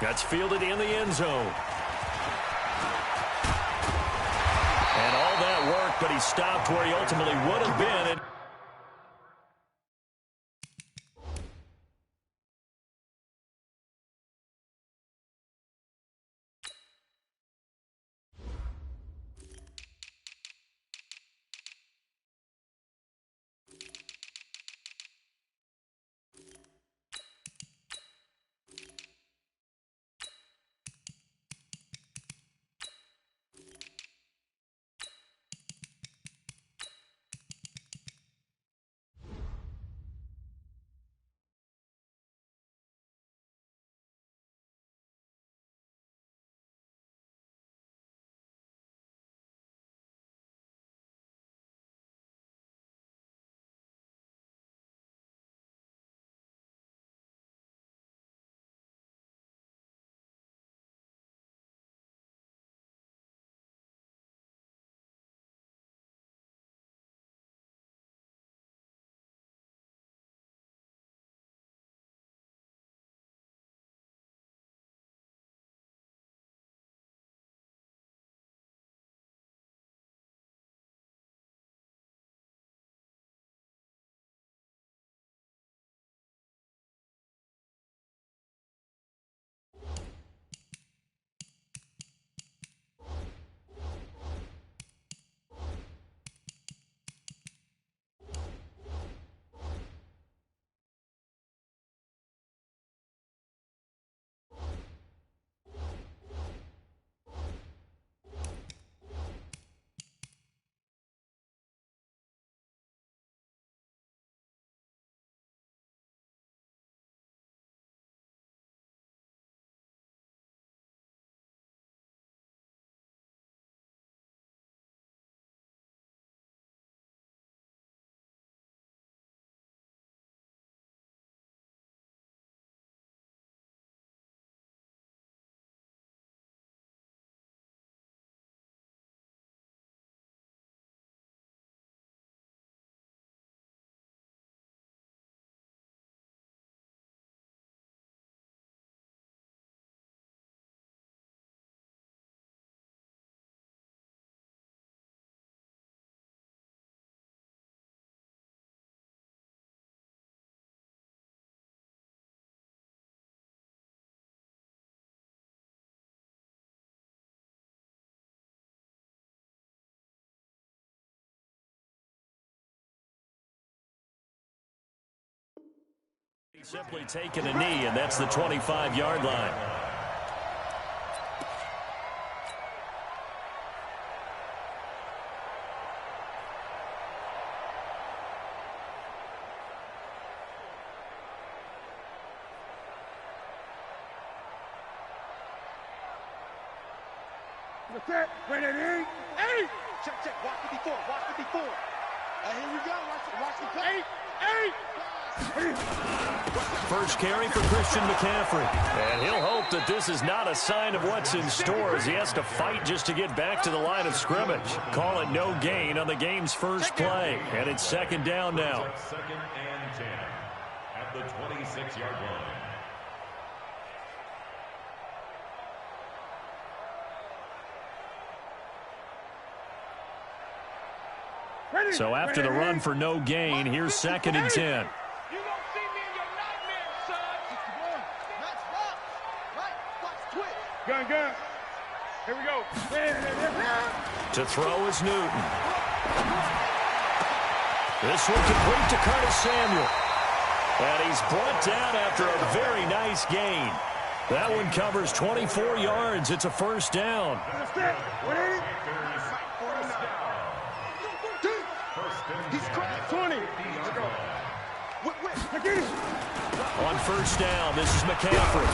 That's fielded in the end zone. And all that work, but he stopped where he ultimately would have been. Simply taking a knee, and that's the 25-yard line. What's that? Ready, eight. Check. Watch the before. Here we go. Watch the play. Eight. First carry for Christian McCaffrey. And he'll hope that this is not a sign of what's in store as he has to fight just to get back to the line of scrimmage. Call it no gain on the game's first play. And it's second down now. Second and 10 at the 26-yard line. So after the run for no gain, here's second and 10. Gun. Here we go. To throw is Newton. This one complete to Curtis Samuel. And he's brought down after a very nice gain. That one covers 24 yards. It's a first down. He's cracked 20. On first down, this is McCaffrey.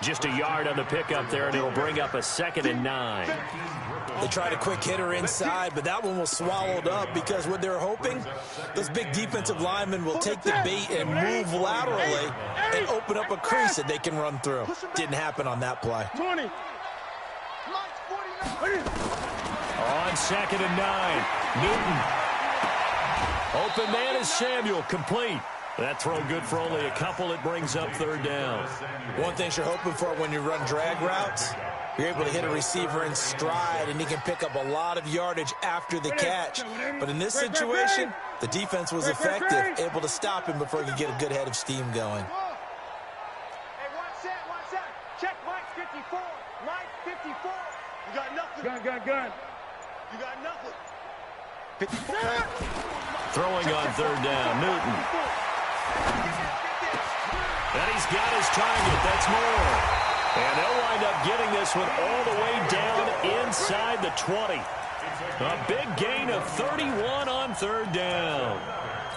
Just a yard on the pickup there, and it'll bring up a 2nd and 9. They tried a quick hitter inside, but that one was swallowed up because what they're hoping, those big defensive linemen will take the bait and move laterally and open up a crease that they can run through. Didn't happen on that play. 20. On 2nd and 9, Newton. Open man is Samuel, complete. That throw good for only a couple. It brings up third down. One thing you're hoping for when you run drag routes, you're able to hit a receiver in stride, and he can pick up a lot of yardage after the catch. But in this situation, the defense was effective, able to stop him before he could get a good head of steam going. Hey, watch that. Check Mike 54. Mike 54. You got nothing. Gun. You got nothing. 54. Throwing on third down, Newton. And he's got his target. That's Moore. And they'll wind up getting this one all the way down inside the 20. A big gain of 31 on third down.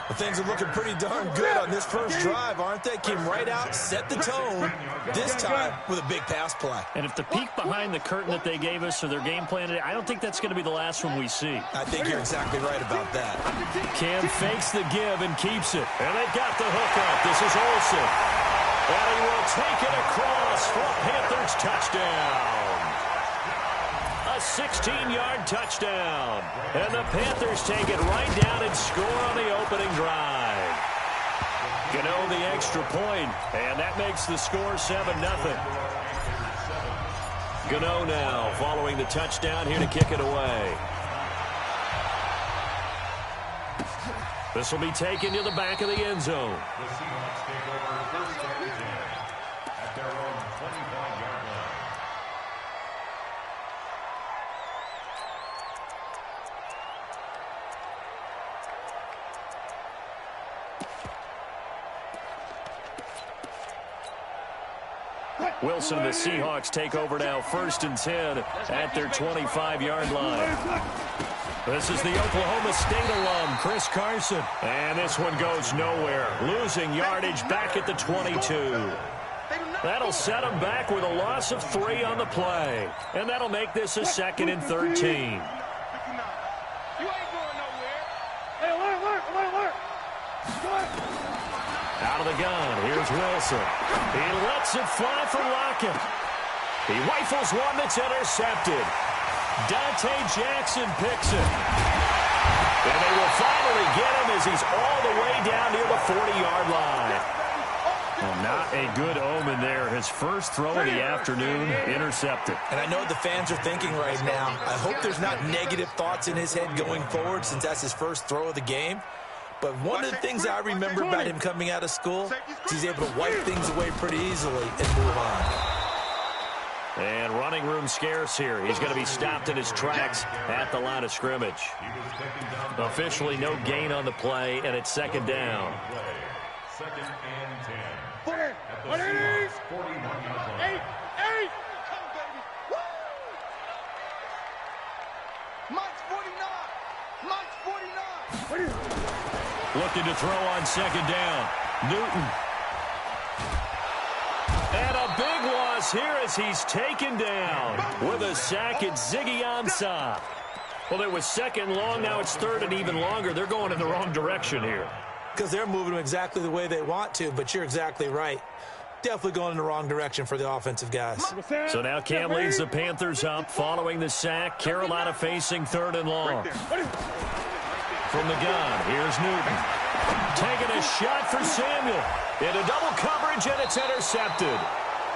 Well, things are looking pretty darn good on this first drive, aren't they? Came right out, set the tone, this time with a big pass play. And if the peek behind the curtain that they gave us or their game plan today, I don't think that's going to be the last one we see. I think you're exactly right about that. Cam fakes the give and keeps it. And they got the hook up. This is Olsen. And he will take it across for a Panthers touchdown. A 16-yard touchdown. And the Panthers take it right down and score on the opening drive. Gano the extra point, and that makes the score 7-0. Gano now following the touchdown here to kick it away. This will be taken to the back of the end zone. The Seahawks take over first and 10 at their own 25-yard line. Wilson and the Seahawks take over now, first and 10 at their 25-yard line. This is the Oklahoma State alum, Chris Carson. And this one goes nowhere, losing yardage back at the 22. That'll set him back with a loss of 3 on the play. And that'll make this a 2nd and 13. You ain't going nowhere. Hey, alert. Out of the gun, here's Wilson. He lets it fly for Lockett. He rifles one that's intercepted. Dante Jackson picks it. And they will finally get him as he's all the way down near the 40-yard line. Well, not a good omen there. His first throw of the afternoon intercepted. And I know what the fans are thinking right now. I hope there's not negative thoughts in his head going forward since that's his first throw of the game. But one of the things I remember about him coming out of school is he's able to wipe things away pretty easily and move on. And running room scarce here. He's going to be stopped in his tracks at the line of scrimmage. Officially no gain on the play, and it's 2nd down. 2nd and 10. 40. At the Seahawks 41-yard line. 8. Come, baby. Woo! Mike's 49. Looking to throw on 2nd down. Newton. And a big loss here as he's taken down. With a sack, it's Ziggy Ansah. Well, it was 2nd long, now it's 3rd and even longer. They're going in the wrong direction here. Because they're moving them exactly the way they want to, but you're exactly right. Definitely going in the wrong direction for the offensive guys. So now Cam leads the Panthers up following the sack. Carolina facing 3rd and long. From the gun, here's Newton. Taking a shot for Samuel. Into double coverage, and it's intercepted.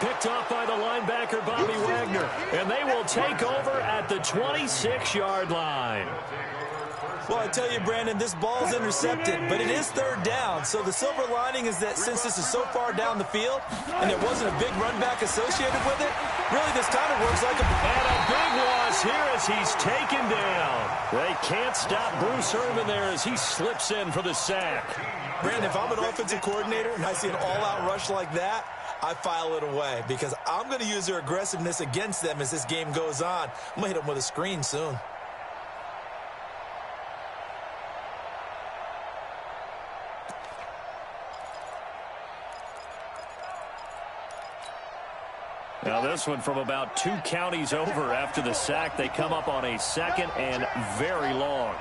Picked off by the linebacker, Bobby Wagner. And they will take over at the 26-yard line. Well, I tell you, Brandon, this ball's intercepted, but it is 3rd down. So the silver lining is that since this is so far down the field and there wasn't a big run back associated with it, really this kind of works like a... And a big loss here as he's taken down. They can't stop Bruce Irvin there as he slips in for the sack. Brandon, if I'm an offensive coordinator and I see an all-out rush like that, I file it away because I'm going to use their aggressiveness against them as this game goes on. I'm going to hit them with a screen soon. Now this one from about 2 counties over after the sack. They come up on a 2nd and very long.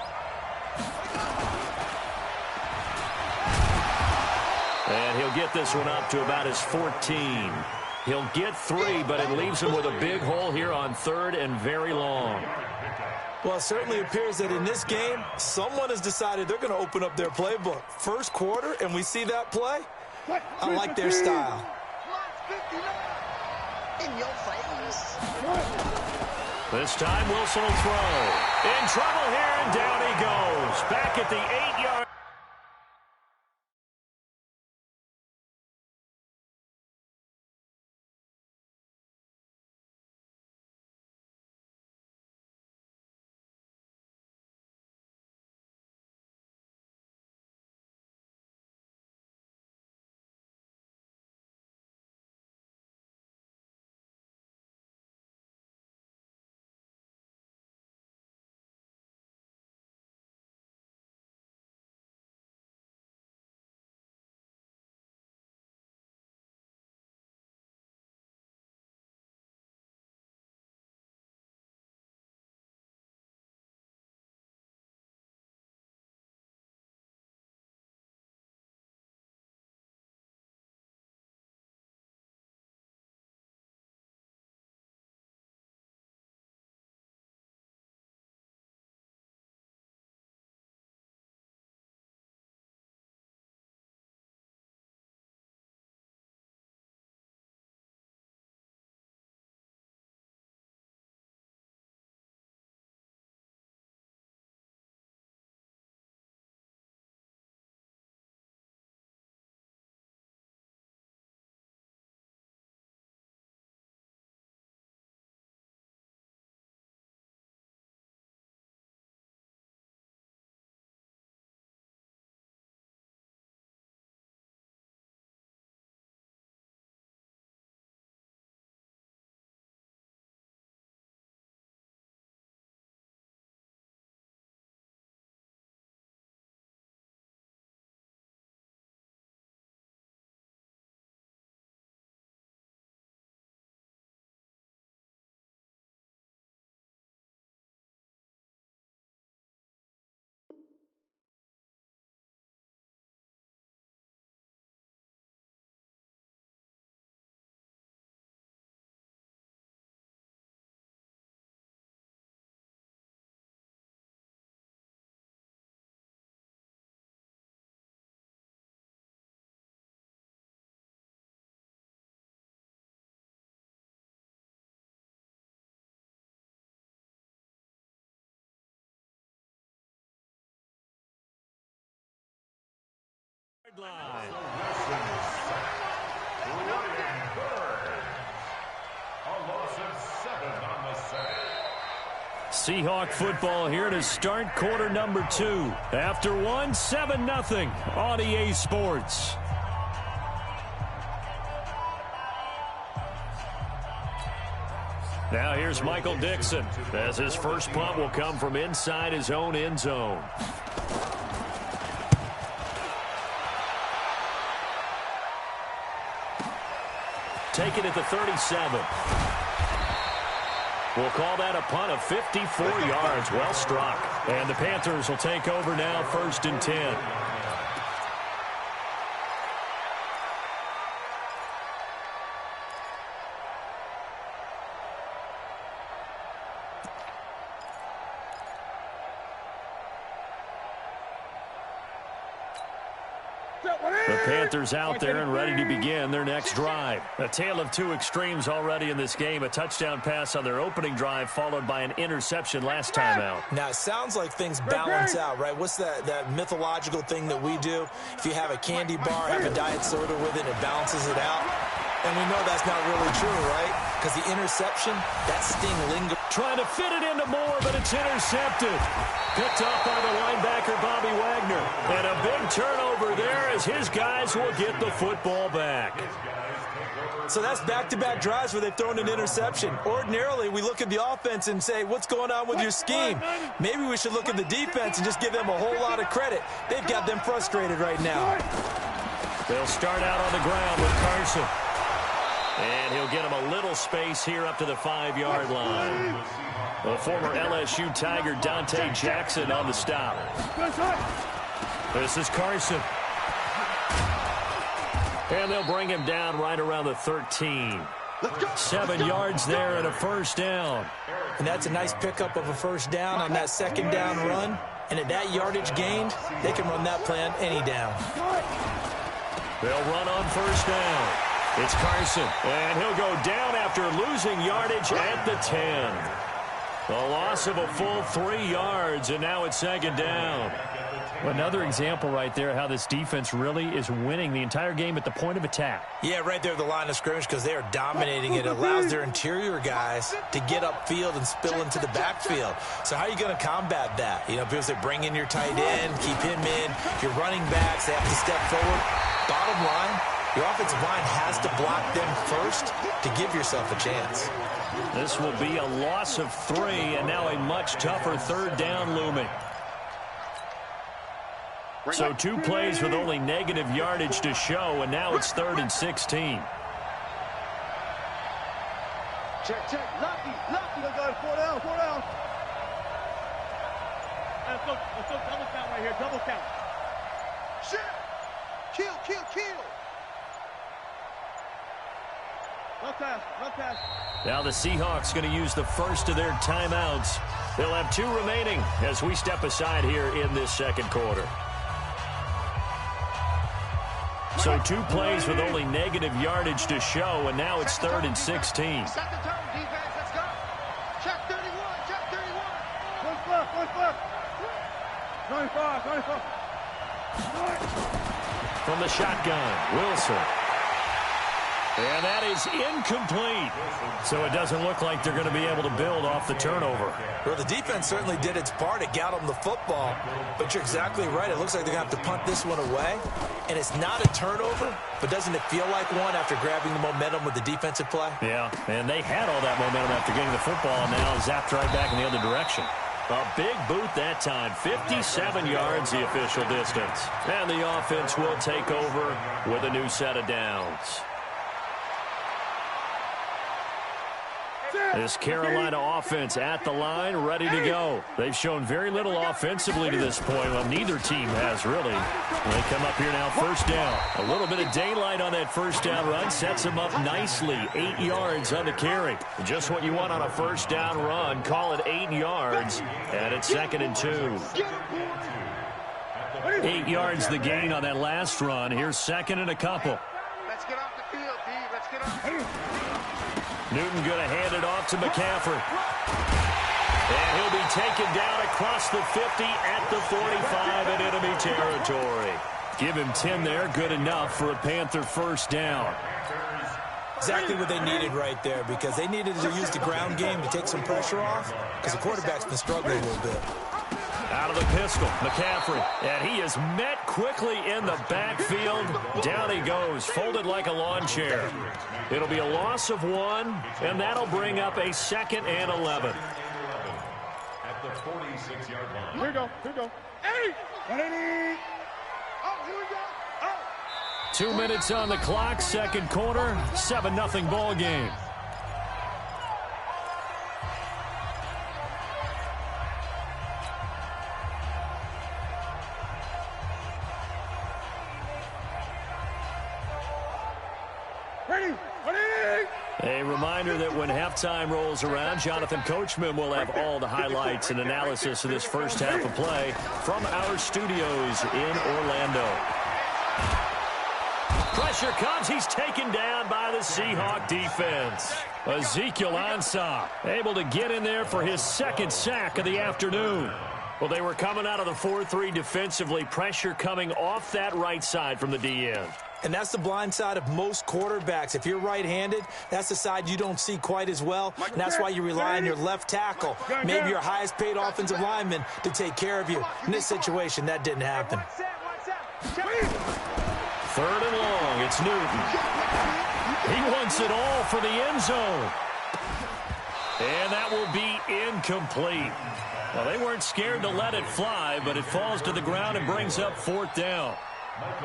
And he'll get this one up to about his 14. He'll get 3, but it leaves him with a big hole here on 3rd and very long. Well, it certainly appears that in this game, someone has decided they're going to open up their playbook. First quarter, and we see that play. I like their style. In your face. This time, Wilson will throw. In trouble here, and down he goes. Back at the 8-yard. Line. Seahawk football here to start quarter number 2. After 1, 7-0 on EA Sports. Now here's Michael Dixon, as his first punt will come from inside his own end zone. Take it at the 37. We'll call that a punt of 54 yards. Well struck. And the Panthers will take over now, 1st and 10. The Panthers out there and ready to begin their next drive. A tale of two extremes already in this game. A touchdown pass on their opening drive followed by an interception last time out. Now, it sounds like things balance out, right? What's that mythological thing that we do? If you have a candy bar, have a diet soda with it, it balances it out. And we know that's not really true, right? Because the interception, that sting lingers. Trying to fit it into Moore, but it's intercepted. Picked off by the linebacker, Bobby Wagner. And a big turnover there as his guys will get the football back. So that's back-to-back drives where they've thrown an interception. Ordinarily, we look at the offense and say, what's going on with your scheme? Maybe we should look at the defense and just give them a whole lot of credit. They've got them frustrated right now. They'll start out on the ground with Carson. And he'll get him a little space here up to the 5-yard line. The former LSU Tiger Dante Jackson on the stop. This is Carson. And they'll bring him down right around the 13. 7 yards there and a first down. And that's a nice pickup of a first down on that second down run. And at that yardage gained, they can run that play on any down. They'll run on first down. It's Carson, and he'll go down after losing yardage at the 10. A loss of a full 3 yards, and now it's second down. Another example right there how this defense really is winning the entire game at the point of attack. Yeah, right there at the line of scrimmage because they are dominating it. It allows their interior guys to get upfield and spill into the backfield. So how are you going to combat that? You know, people say bring in your tight end, keep him in. Your running backs, they have to step forward. Bottom line, your offensive line has to block them first to give yourself a chance. This will be a loss of 3, and now a much tougher third down looming. So 2 plays with only negative yardage to show, and now it's 3rd and 16. Check. Lucky. Let's go. 4 down. Let's go double count right here. Double count. Shit. Kill. Left pass. Now the Seahawks going to use the first of their timeouts. They'll have 2 remaining as we step aside here in this second quarter. So 2 plays with only negative yardage to show, and now it's 3rd and 16. Set the tone, defense. Let's go. Check 31. One flip. 95. From the shotgun, Wilson. And that is incomplete. So it doesn't look like they're going to be able to build off the turnover. Well, the defense certainly did its part. It got them the football. But you're exactly right. It looks like they're going to have to punt this one away. And it's not a turnover, but doesn't it feel like one after grabbing the momentum with the defensive play? Yeah, and they had all that momentum after getting the football, and now zapped right back in the other direction. A big boot that time. 57 yards the official distance. And the offense will take over with a new set of downs. This Carolina offense at the line, ready to go. They've shown very little offensively to this point. Well, neither team has really. They come up here now, first down. A little bit of daylight on that first down run. Sets them up nicely. 8 yards on the carry. Just what you want on a first down run. Call it 8 yards. And it's 2nd and 2. 8 yards the gain on that last run. Here's 2nd and a couple. Let's get off the field, D. Let's get off. Newton going to hand it off to McCaffrey. And he'll be taken down across the 50 at the 45 in enemy territory. Give him 10 there. Good enough for a Panther first down. Exactly what they needed right there because they needed to use the ground game to take some pressure off because the quarterback's been struggling a little bit. Out of the pistol, McCaffrey. And he is met quickly in the backfield. Down he goes, folded like a lawn chair. It'll be a loss of 1, and that'll bring up a 2nd and 11. At the 46-yard line. Here we go. 80. 180. Oh, here we go. Oh. 2 minutes on the clock, second quarter, 7-0 ball game. A reminder that when halftime rolls around, Jonathan Coachman will have all the highlights and analysis of this first half of play from our studios in Orlando. Pressure comes. He's taken down by the Seahawk defense. Ezekiel Ansah able to get in there for his 2nd sack of the afternoon. Well, they were coming out of the 4-3 defensively. Pressure coming off that right side from the D-end. And that's the blind side of most quarterbacks. If you're right-handed, that's the side you don't see quite as well. And that's why you rely on your left tackle, maybe your highest-paid offensive lineman, to take care of you. In this situation, that didn't happen. 3rd and long. It's Newton. He wants it all for the end zone. And that will be incomplete. Well, they weren't scared to let it fly, but it falls to the ground and brings up 4th down.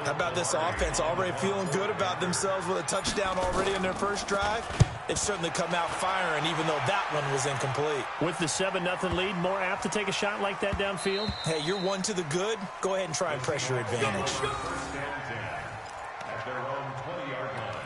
How about this offense already feeling good about themselves with a touchdown already in their first drive? They've certainly come out firing, even though that one was incomplete. With the 7-0 lead, more apt to take a shot like that downfield? Hey, you're 1 to the good. Go ahead and try and pressure advantage. At their own 20-yard line.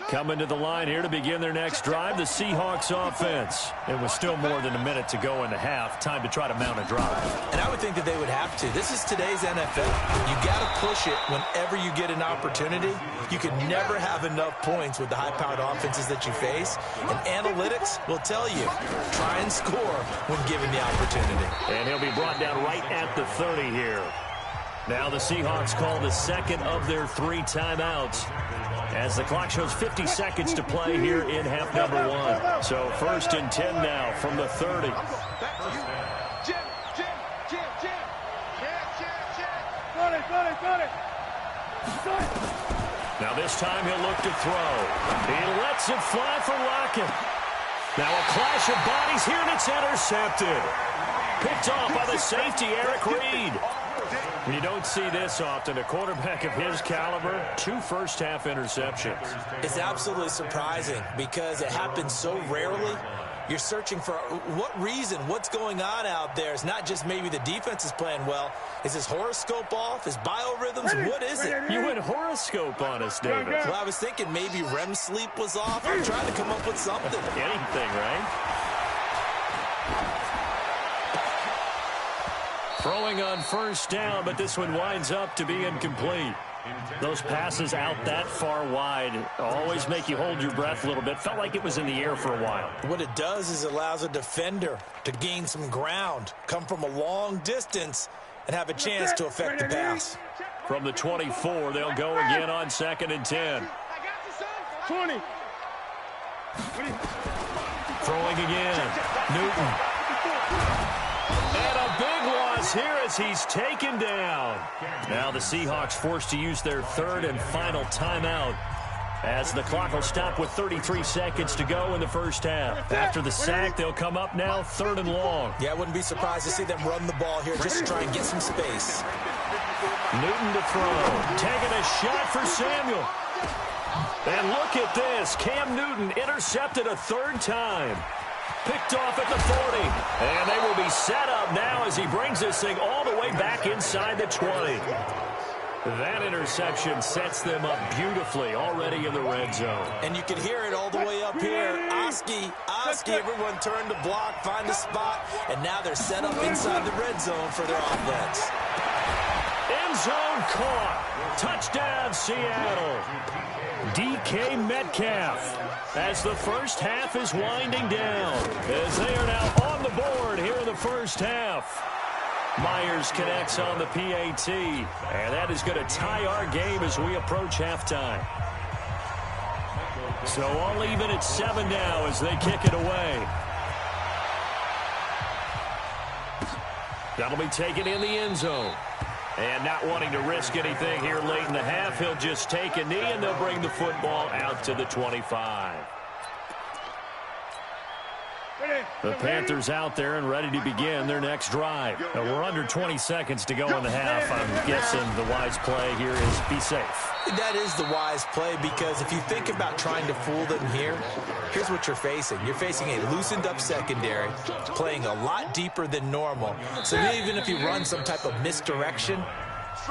Coming to the line here to begin their next drive, the Seahawks offense. It was still more than a minute to go in the half. Time to try to mount a drive. And I would think that they would have to. This is today's NFL. You got to push it whenever you get an opportunity. You can never have enough points with the high-powered offenses that you face. And analytics will tell you, try and score when given the opportunity. And he'll be brought down right at the 30 here. Now the Seahawks call the second of their 3 timeouts, as the clock shows 50 seconds to play here in half number 1. So 1st and 10 now from the 30. Now this time he'll look to throw. He lets it fly for Lockett. Now a clash of bodies here, and it's intercepted. Picked off by the safety, Eric Reed. You don't see this often. A quarterback of his caliber, 2 first-half interceptions. It's absolutely surprising because it happens so rarely. You're searching for what reason, what's going on out there. It's not just maybe the defense is playing well. Is his horoscope off? His biorhythms? What is it? You went horoscope on us, David. Well, I was thinking maybe REM sleep was off. I'm trying to come up with something. Anything, right? Throwing on 1st down, but this one winds up to be incomplete. Those passes out that far wide always make you hold your breath a little bit. Felt like it was in the air for a while. What it does is it allows a defender to gain some ground, come from a long distance, and have a chance to affect the pass. From the 24, they'll go again on 2nd and 10. 20. Throwing again. Newton. And a big loss here as he's taken down. Now the Seahawks forced to use their 3rd and final timeout, as the clock will stop with 33 seconds to go in the first half. After the sack, they'll come up now 3rd and long. Yeah, I wouldn't be surprised to see them run the ball here just to try and get some space. Newton to throw. Taking a shot for Samuel. And look at this. Cam Newton intercepted a 3rd time. Picked off at the 40. And they will be set up now as he brings this thing all the way back inside the 20. That interception sets them up beautifully already in the red zone. And you can hear it all the way up here. Oski, everyone turned to block, find a spot, and now they're set up inside the red zone for their offense. End zone caught. Touchdown, Seattle. DK Metcalf, as the first half is winding down, as they are now on the board here in the first half. Myers connects on the PAT, and that is going to tie our game as we approach halftime. So all even at 7 now as they kick it away. That'll be taken in the end zone. And not wanting to risk anything here late in the half, he'll just take a knee, and they'll bring the football out to the 25. The Panthers out there and ready to begin their next drive. Now we're under 20 seconds to go in the half. I'm guessing the wise play here is be safe. That is the wise play, because if you think about trying to fool them here, here's what you're facing. You're facing a loosened up secondary, playing a lot deeper than normal. So even if you run some type of misdirection,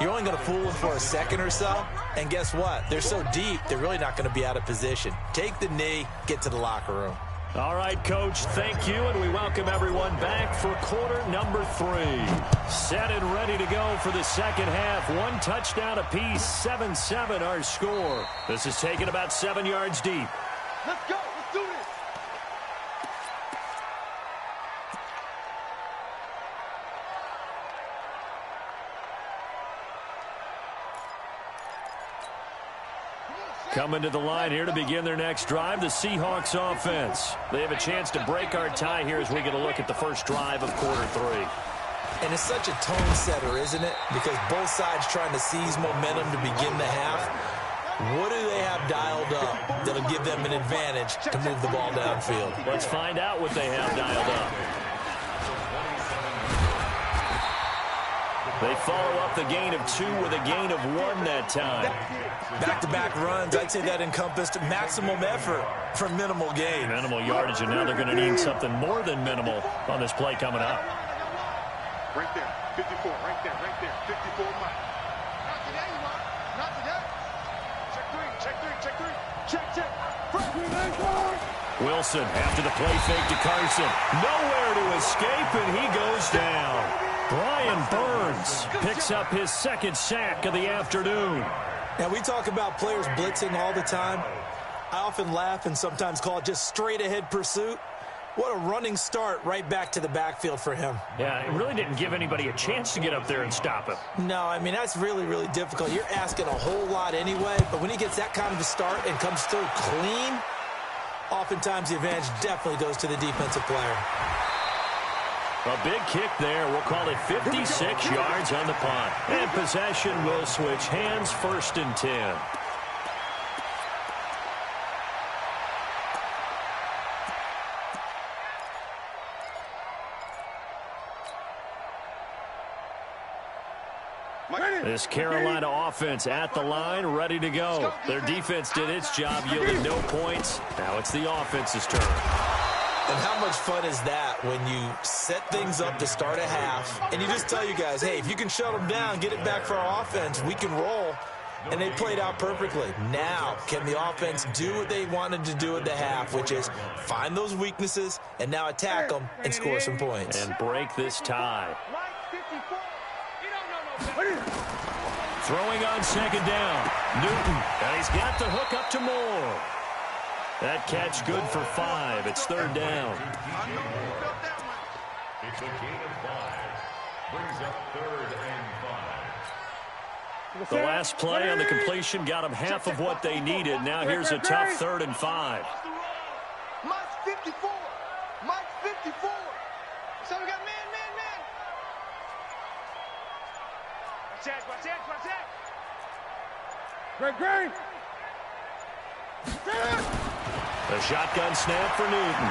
you're only going to fool them for a second or so. And guess what? They're so deep, they're really not going to be out of position. Take the knee, get to the locker room. All right, Coach, thank you, and we welcome everyone back for quarter number 3. Set and ready to go for the second half. 1 touchdown apiece, 7-7 our score. This is taken about 7 yards deep. Let's go. Let's do this. Coming to the line here to begin their next drive, the Seahawks offense. They have a chance to break our tie here as we get a look at the first drive of quarter 3. And it's such a tone setter, isn't it? Because both sides trying to seize momentum to begin the half. What do they have dialed up that'll give them an advantage to move the ball downfield? Let's find out what they have dialed up. They follow up the gain of 2 with a gain of 1 that time. Back-to-back runs, I'd say that encompassed maximum effort for minimal gain. Minimal yardage, and now they're going to need something more than minimal on this play coming up. Right there. 54. Right there. 54 Mike. Not today, you want. Not today. Check 3. Check 3. Check 3. Wilson after the play fake to Carson. Nowhere to escape, and he goes down. Brian Burns picks up his second sack of the afternoon. Now, we talk about players blitzing all the time. I often laugh and sometimes call it just straight-ahead pursuit. What a running start right back to the backfield for him. Yeah, it really didn't give anybody a chance to get up there and stop him. No, I mean, that's really, really difficult. You're asking a whole lot anyway, but when he gets that kind of a start and comes through clean, oftentimes the advantage definitely goes to the defensive player. A big kick there. We'll call it 56 yards on the punt. And possession will switch hands, 1st and 10. This Carolina offense at the line, ready to go. Their defense did its job, yielding no points. Now it's the offense's turn. And how much fun is that when you set things up to start a half, and you just tell you guys, hey, if you can shut them down, get it back for our offense, we can roll. And they played out perfectly. Now, can the offense do what they wanted to do at the half, which is find those weaknesses and now attack them and score some points. And break this tie. Throwing on 2nd down. Newton, and he's got the hook up to Moore. That catch good for 5. It's 3rd down. It's a gain of 5. Brings up 3rd and 5. The last play on the completion got them half of what they needed. Now here's a tough 3rd and 5. Mike's 54. Mike's 54. So we got man. Watch that. Great. The shotgun snap for Newton.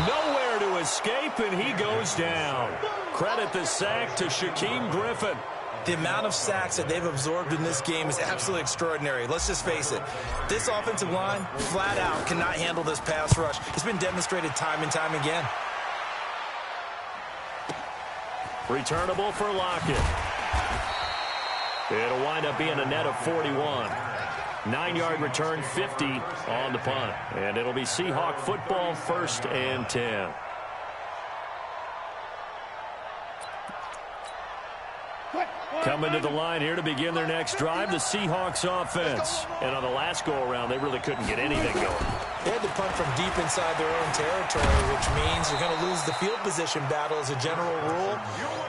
Nowhere to escape, and he goes down. Credit the sack to Shaquem Griffin. The amount of sacks that they've absorbed in this game is absolutely extraordinary. Let's just face it. This offensive line, flat out, cannot handle this pass rush. It's been demonstrated time and time again. Returnable for Lockett. It'll wind up being a net of 41. 9-yard return, 50 on the punt. And it'll be Seahawk football, 1st and 10. Coming to the line here to begin their next drive, the Seahawks offense. And on the last go-around, they really couldn't get anything going. They had to punt from deep inside their own territory, which means you're going to lose the field position battle as a general rule.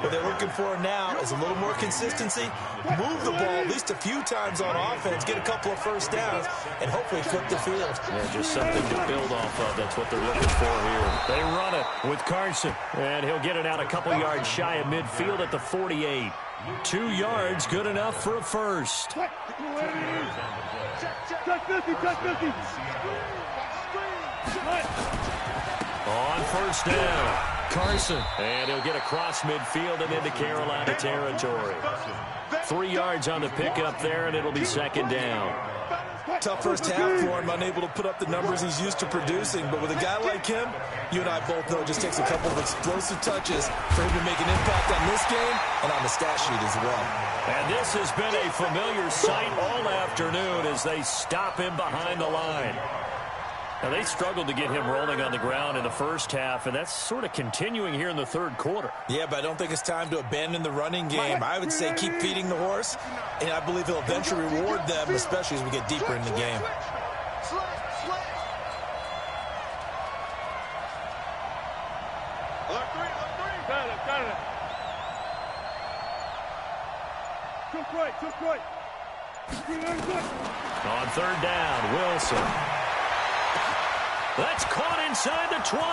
What they're looking for now is a little more consistency, move the ball at least a few times on offense, get a couple of first downs, and hopefully flip the field. Yeah, just something to build off of. That's what they're looking for here. They run it with Carson, and he'll get it out a couple yards shy of midfield at the 48. 2 yards, good enough for a first. Check 50. On 1st down, Carson. And he'll get across midfield and into Carolina territory. 3 yards on the pickup there, and it'll be 2nd down. Tough first half for him, unable to put up the numbers he's used to producing. But with a guy like him, you and I both know it just takes a couple of explosive touches for him to make an impact on this game and on the stat sheet as well. And this has been a familiar sight all afternoon as they stop him behind the line. Now, they struggled to get him rolling on the ground in the first half, and that's sort of continuing here in the 3rd quarter. Yeah, but I don't think it's time to abandon the running game. I would say keep feeding the horse, and I believe he'll eventually reward them, especially as we get deeper in the game. Got it. Took right. On 3rd down, Wilson. That's caught inside the 20.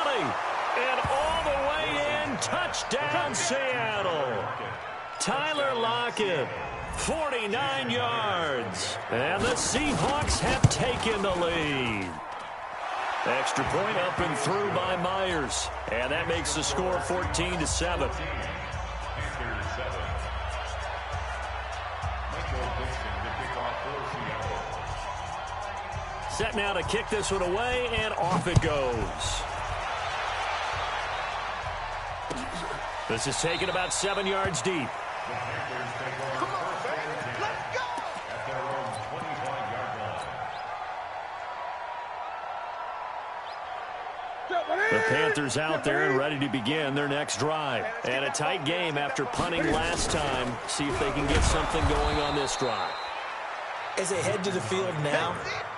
And all the way in, touchdown Seattle. Tyler Lockett, 49 yards. And the Seahawks have taken the lead. Extra point up and through by Myers. And that makes the score 14-7. Set now to kick this one away, and off it goes. This is taken about 7 yards deep. Come on, baby. Let's go. At their own 25-yard line. 25-yard line. 2nd and 10. 2nd and 10 for the Seahawks. The Panthers out there and ready to begin their next drive. And a tight game after punting last time. See if they can get something going on this drive. As they head to the field now,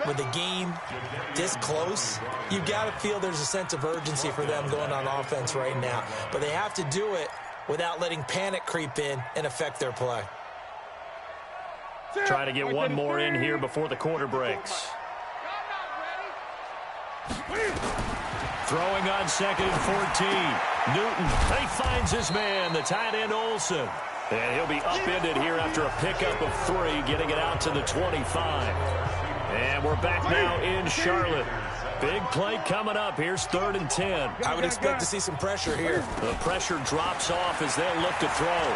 with the game this close, you've got to feel there's a sense of urgency for them going on offense right now. But they have to do it without letting panic creep in and affect their play. Try to get one more in here before the quarter breaks. Throwing on 2nd and 14. Newton, he finds his man, the tight end Olsen. And he'll be upended here after a pickup of 3, getting it out to the 25. And we're back now in Charlotte. Big play coming up. Here's 3rd and 10. I would expect to see some pressure here. The pressure drops off as they'll look to throw.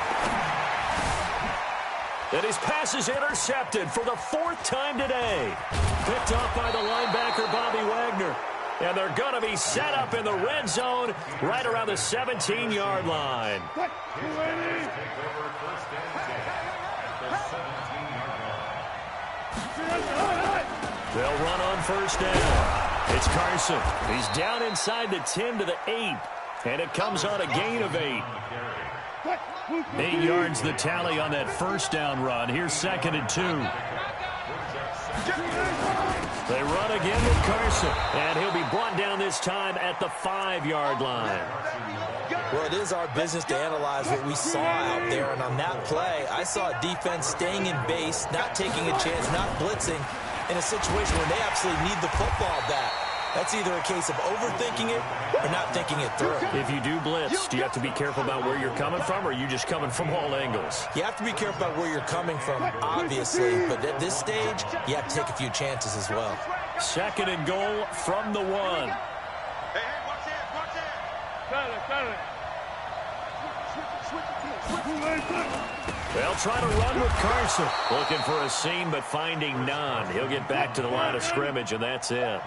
And his pass is intercepted for the 4th time today. Picked off by the linebacker, Bobby Wagner. And they're going to be set up in the red zone right around the 17-yard line. They'll run on 1st down. It's Carson. He's down inside the 10 to the 8. And it comes on a gain of 8. 8 yards the tally on that 1st down run. Here's 2nd and 2. They run again with Carson, and he'll be brought down this time at the 5-yard line. Well, it is our business to analyze what we saw out there, and on that play, I saw a defense staying in base, not taking a chance, not blitzing, in a situation where they absolutely need the football back. That's either a case of overthinking it or not thinking it through. If you do blitz, do you have to be careful about where you're coming from, or are you just coming from all angles? You have to be careful about where you're coming from, obviously, but at this stage, you have to take a few chances as well. 2nd and goal from the 1. Hey, watch that, watch that. They'll try to run with Carson. Looking for a seam, but finding none. He'll get back to the line of scrimmage, and that's it.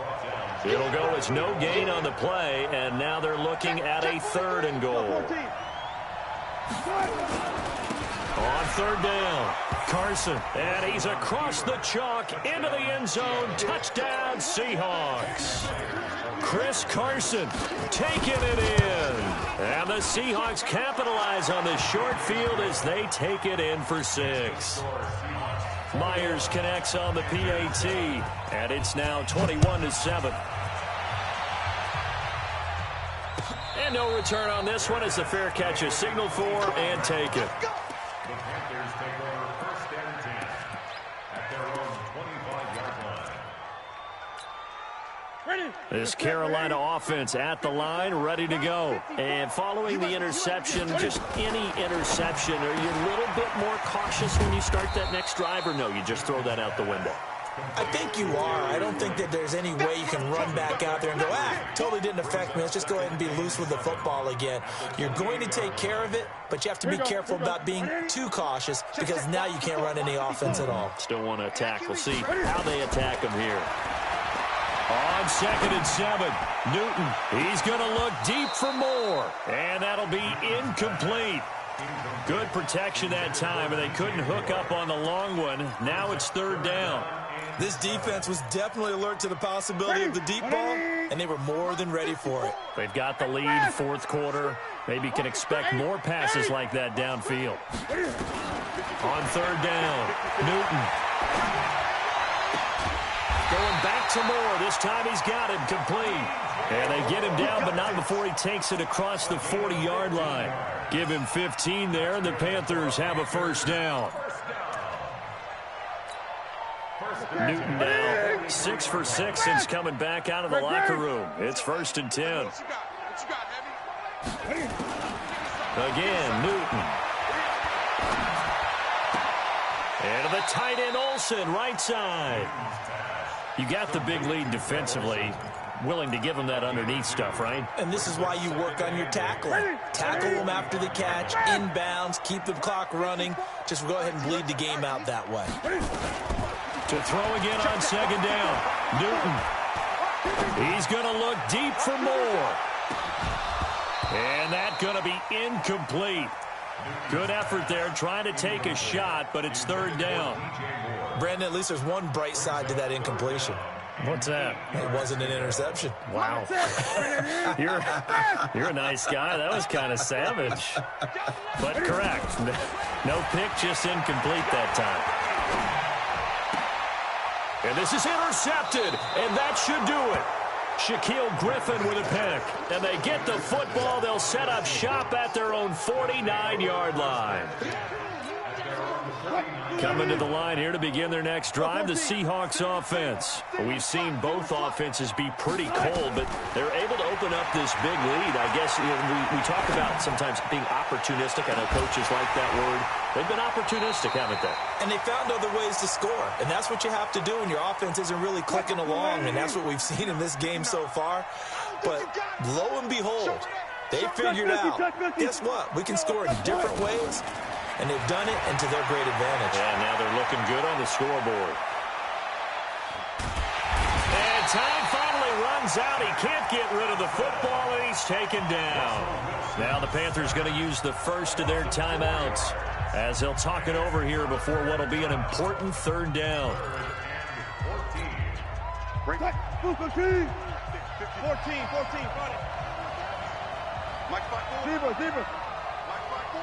It'll go as no gain on the play, and now they're looking at a 3rd and goal. On 3rd down, Carson, and he's across the chalk into the end zone. Touchdown, Seahawks. Chris Carson taking it in. And the Seahawks capitalize on the short field as they take it in for 6. Myers connects on the PAT, and it's now 21-7. And no return on this one as the fair catch is signaled for and taken. The Panthers take over 1st and 10 at their own 25-yard line. This Carolina offense at the line, ready to go. And following the interception, just any interception, are you a little bit more cautious when you start that next drive, or no, you just throw that out the window? I think you are. I don't think that there's any way you can run back out there and go, totally didn't affect me. Let's just go ahead and be loose with the football again. You're going to take care of it, but you have to be careful about being too cautious because now you can't run any offense at all. Still want to attack. We'll see how they attack him here. On 2nd and 7, Newton, he's going to look deep for more, and that'll be incomplete. Good protection that time, and they couldn't hook up on the long one. Now it's 3rd down. This defense was definitely alert to the possibility of the deep ball, and they were more than ready for it. They've got the lead 4th quarter. Maybe can expect more passes like that downfield. On 3rd down, Newton. Going back to Moore. This time he's got it complete. And they get him down, but not before he takes it across the 40-yard line. Give him 15 there, and the Panthers have a 1st down. Newton now 6 for 6 since coming back out of the locker room. It's 1st and 10. Again, Newton. And the tight end Olsen, right side. You got the big lead defensively. Willing to give them that underneath stuff, right? And this is why you work on your tackling. Tackle them after the catch, inbounds, keep the clock running. Just go ahead and bleed the game out that way. To throw again on 2nd down. Newton. He's going to look deep for more. And that's going to be incomplete. Good effort there, trying to take a shot, but it's 3rd down. Brandon, at least there's one bright side to that incompletion. What's that? It wasn't an interception. Wow. You're a nice guy. That was kind of savage. But correct. No pick, just incomplete that time. And this is intercepted, and that should do it. Shaquill Griffin with a pick. And they get the football. They'll set up shop at their own 49-yard line. Coming to the line here to begin their next drive, the Seahawks offense. We've seen both offenses be pretty cold, but they're able to open up this big lead. I guess we talk about sometimes being opportunistic. I know coaches like that word. They've been opportunistic, haven't they? And they found other ways to score, and that's what you have to do when your offense isn't really clicking along, and that's what we've seen in this game so far. But lo and behold, they figured out, guess what? We can score in different ways. And they've done it, and to their great advantage. Yeah, now they're looking good on the scoreboard. And time finally runs out. He can't get rid of the football, and he's taken down. Now the Panthers going to use the first of their timeouts as they'll talk it over here before what will be an important third down. 14, 14, Mike 5-4. Zebra. Mike 5-4.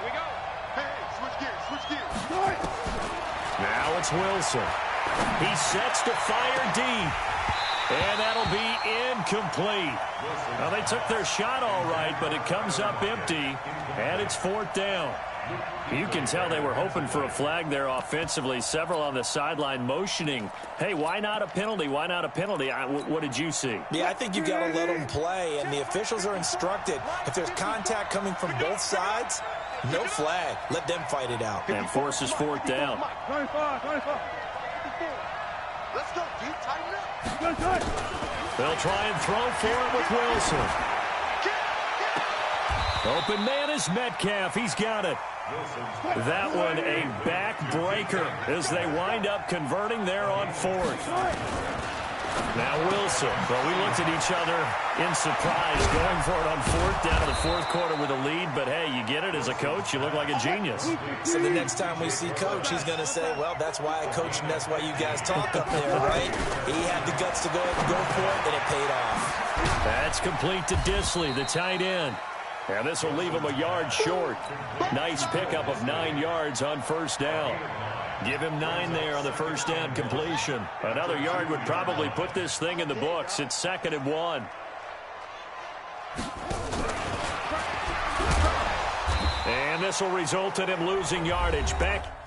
Here we go. Hey, switch gears. Now it's Wilson. He sets to fire deep. And that'll be incomplete. Well, they took their shot all right, but it comes up empty, and it's fourth down. You can tell they were hoping for a flag there offensively. Several on the sideline motioning, hey, why not a penalty? Why not a penalty? What did you see? Yeah, I think you got to let them play, and the officials are instructed. If there's contact coming from both sides, no flag. Let them fight it out. And forces fourth down. 25. Let's go, deep, tighten up. They'll try and throw for it with Wilson. Open man is Metcalf. He's got it. That one a backbreaker as they wind up converting there on fourth. Now Wilson. Well, we looked at each other in surprise going for it on fourth down in the fourth quarter with a lead. But, hey, you get it as a coach. You look like a genius. So the next time we see Coach, he's going to say, well, that's why I coach and that's why you guys talk up there, right? He had the guts to go ahead and go for it, and it paid off. That's complete to Disley, the tight end. And this will leave him a yard short. Nice pickup of 9 yards on first down. Give him 9 there on the first down completion. Another yard would probably put this thing in the books. It's 2nd and 1. And this will result in him losing yardage. Back.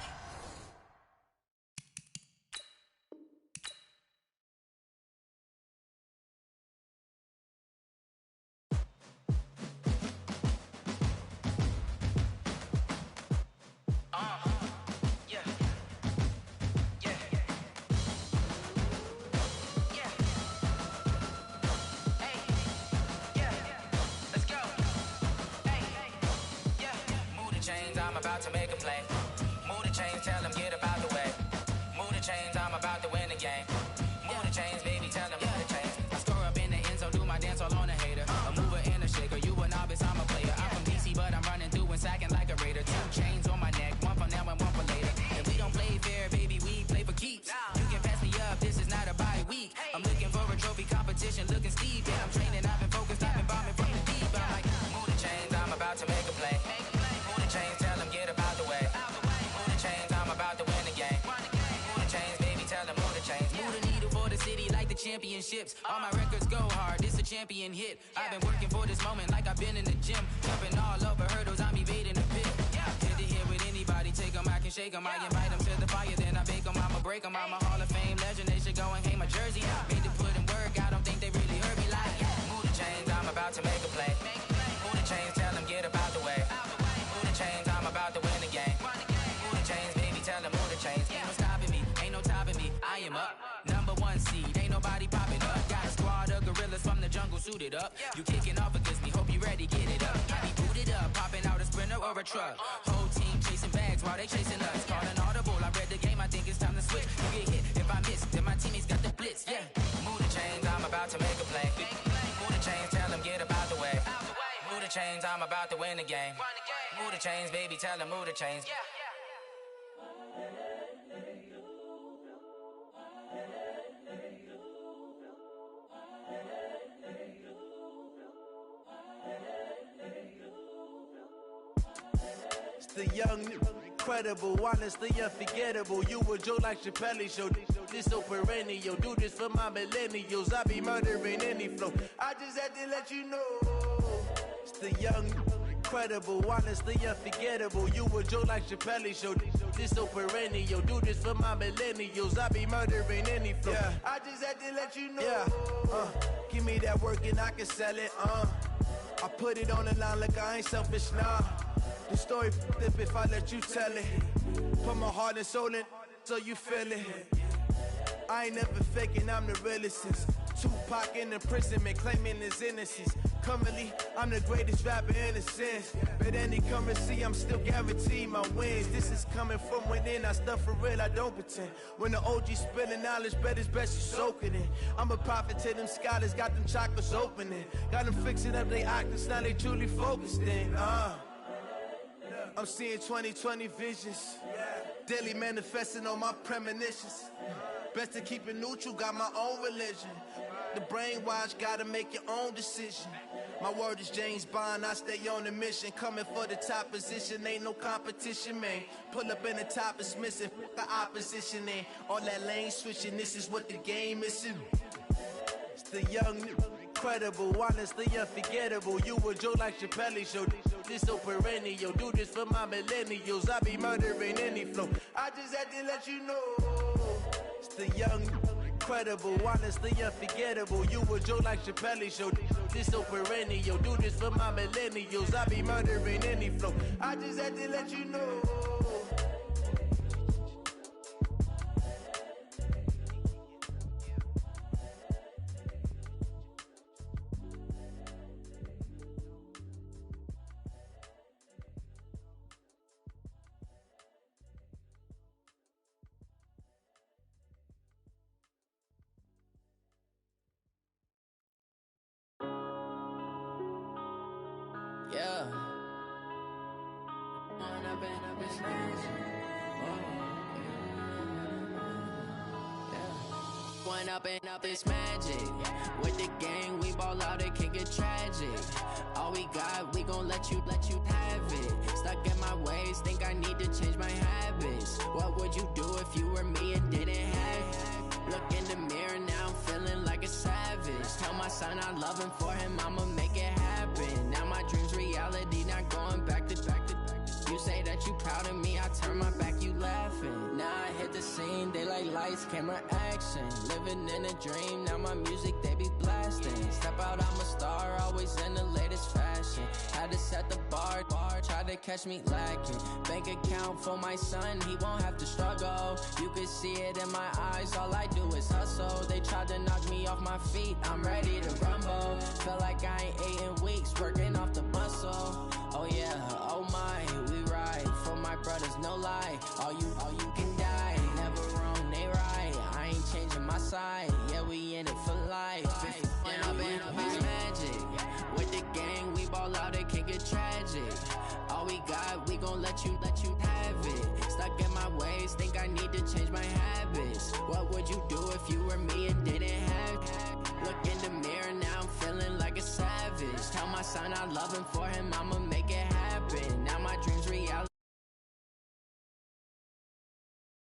Championships, all my records go hard, this a champion hit. I've been working for this moment like I've been in the gym. Jumping all over hurdles, I'm evading the pit. Head to head with anybody, take them, I can shake them. I invite them to the fire, then I bake them, I'ma break them. I'm a Hall of Fame legend, they should go and hang my jersey. Made to put in work, I don't think they really heard me like, move the chains, I'm about to make a play. Move the chains, tell them get up out the way. Move the chains, I'm about to win the game. Move the chains, baby, tell them move the chains. Ain't no stopping me, ain't no topping me, I am up. Number 1 seed, ain't nobody popping up. Got a squad of gorillas from the jungle suited up. You kicking off against me, hope you ready, get it up. I be booted up, popping out a Sprinter or a truck. Whole team chasing bags while they chasing us. Calling audible, I read the game, I think it's time to switch. You get hit, if I miss, then my teammates got the blitz, yeah. Move the chains, I'm about to make a play. Move the chains, tell them get up out the way. Move the chains, I'm about to win the game. Move the chains, baby, tell them move the chains. The young, incredible, honestly unforgettable. You a Joe like Chappelle show. This so perennial. Do this for my millennials. I be murdering any flow. I just had to let you know. It's the young, incredible, honestly unforgettable. You a Joe like Chappelle show. This so perennial. Do this for my millennials. I be murdering any flow. Yeah. I just had to let you know. Yeah. Give me that work and I can sell it. I put it on the line like I ain't selfish, nah. The story flip if I let you tell it. Put my heart and soul in so you feel it. I ain't never faking, I'm the realest since Tupac in imprisonment, claiming his innocence. Currently, I'm the greatest rapper in a sense. But any currency, I'm still guaranteed my wins. This is coming from within, I stuff for real, I don't pretend. When the OG spilling knowledge, bet it's best you soak it in. I'm a prophet to them scholars, got them chakras opening. Got them fixing up they octaves, now they truly focused in. I'm seeing 2020 visions. Daily manifesting on my premonitions. Best to keep it neutral, got my own religion. The brainwash, gotta make your own decision. My word is James Bond, I stay on the mission. Coming for the top position, ain't no competition, man. Pull up in the top, it's missing, the opposition in. All that lane switching, this is what the game is. It's the young, incredible, honestly unforgettable. You a Joe like Chappelle show. This so perennial. Do this for my millennials. I be murdering any flow. I just had to let you know. It's the young, incredible, honestly unforgettable. You a Joe like Chappelle show. This so perennial. Do this for my millennials. I be murdering any flow. I just had to let you know. Yeah. One up and up is magic. With the gang, we ball out, it can get tragic. All we got, we gon' let you have it. Stuck in my ways, think I need to change my habits. What would you do if you were me and didn't have it? Look in the mirror, now I'm feeling like a savage. Tell my son I love him, for him I'ma make it happen. Now my dream's reality, not going back to. You say that you proud of me, I turn my back, you laughing. Now I hit the scene, they like lights, camera, action. Living in a dream, now my music, they be blasting. Step out, I'm a star, always in the latest fashion. Had to set the bar, try to catch me lacking. Bank account for my son, he won't have to struggle. You can see it in my eyes, all I do is hustle. They tried to knock me off my feet, I'm ready to rumble. Feel like I ain't ate in weeks, working off the muscle. Oh yeah, oh my, we ride for my brothers, no lie. All you can die, never wrong, they right. I ain't changing my side, yeah, we in it for life. When up and up is magic. With the gang, we ball out, it can get tragic. All we got, we gon' let you have it. Stuck in my ways, think I need to change my habits. What would you do if you were me and didn't have it? Look in the mirror, now I'm feeling like a savage. Tell my son I love him, for him I'ma